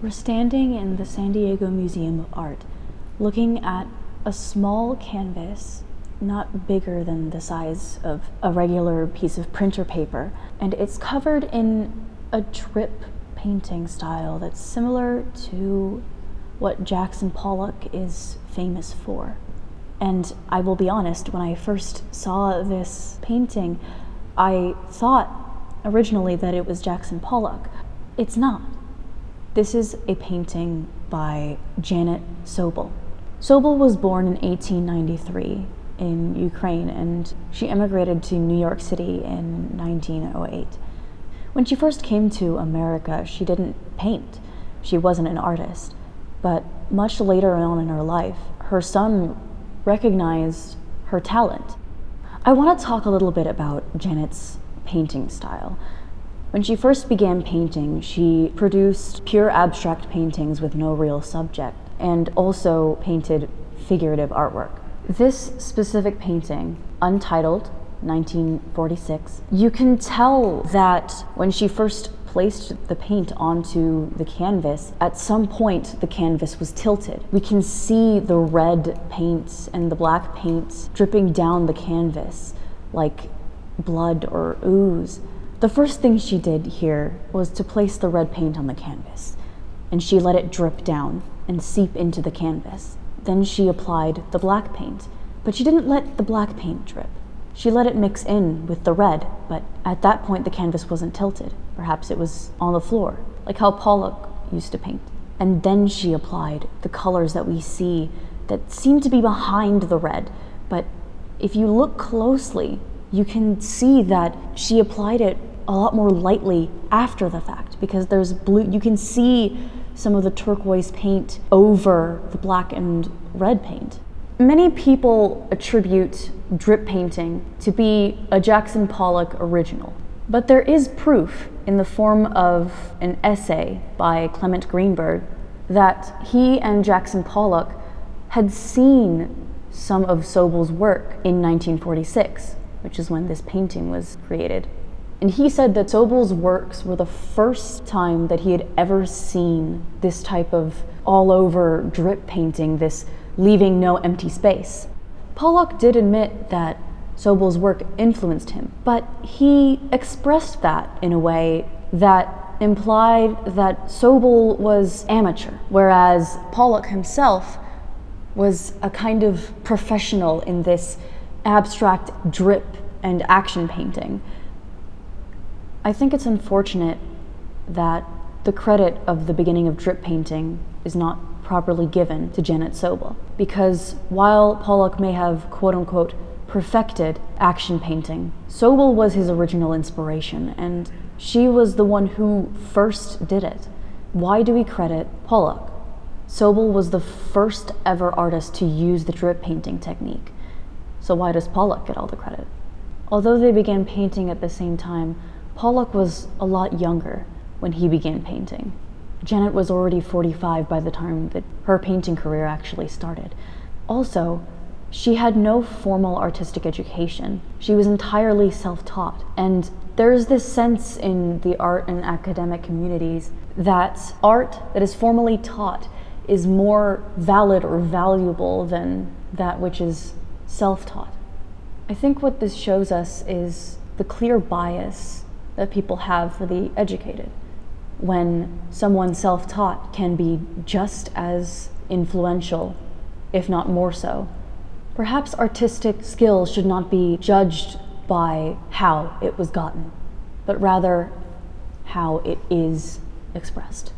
We're standing in the San Diego Museum of Art, looking at a small canvas, not bigger than the size of a regular piece of printer paper, and it's covered in a drip painting style that's similar to what Jackson Pollock is famous for. And I will be honest, when I first saw this painting, I thought originally that it was Jackson Pollock. It's not. This is a painting by Janet Sobel. Sobel was born in 1893 in Ukraine, and she immigrated to New York City in 1908. When she first came to America, she didn't paint. She wasn't an artist. But much later on in her life, her son recognized her talent. I want to talk a little bit about Janet's painting style. When she first began painting, she produced pure abstract paintings with no real subject, and also painted figurative artwork. This specific painting, Untitled, 1946, you can tell that when she first placed the paint onto the canvas, at some point the canvas was tilted. We can see the red paint and the black paint dripping down the canvas like blood or ooze. The first thing she did here was to place the red paint on the canvas, and she let it drip down and seep into the canvas. Then she applied the black paint, but she didn't let the black paint drip. She let it mix in with the red, but at that point the canvas wasn't tilted. Perhaps it was on the floor, like how Pollock used to paint. And then she applied the colors that we see that seem to be behind the red, but if you look closely, you can see that she applied it a lot more lightly after the fact, because there's blue. You can see some of the turquoise paint over the black and red paint. Many people attribute drip painting to be a Jackson Pollock original, but there is proof in the form of an essay by Clement Greenberg that he and Jackson Pollock had seen some of Sobel's work in 1946, which is when this painting was created. And he said that Sobel's works were the first time that he had ever seen this type of all-over drip painting, this leaving no empty space. Pollock did admit that Sobel's work influenced him, but he expressed that in a way that implied that Sobel was amateur, whereas Pollock himself was a kind of professional in this abstract drip and action painting. I think it's unfortunate that the credit of the beginning of drip painting is not properly given to Janet Sobel, because while Pollock may have quote-unquote perfected action painting, Sobel was his original inspiration, and she was the one who first did it. Why do we credit Pollock? Sobel was the first ever artist to use the drip painting technique, so why does Pollock get all the credit? Although they began painting at the same time, Pollock was a lot younger when he began painting. Janet was already 45 by the time that her painting career actually started. Also, she had no formal artistic education. She was entirely self-taught. And there's this sense in the art and academic communities that art that is formally taught is more valid or valuable than that which is self-taught. I think what this shows us is the clear bias that people have for the educated, when someone self-taught can be just as influential, if not more so. Perhaps artistic skill should not be judged by how it was gotten, but rather how it is expressed.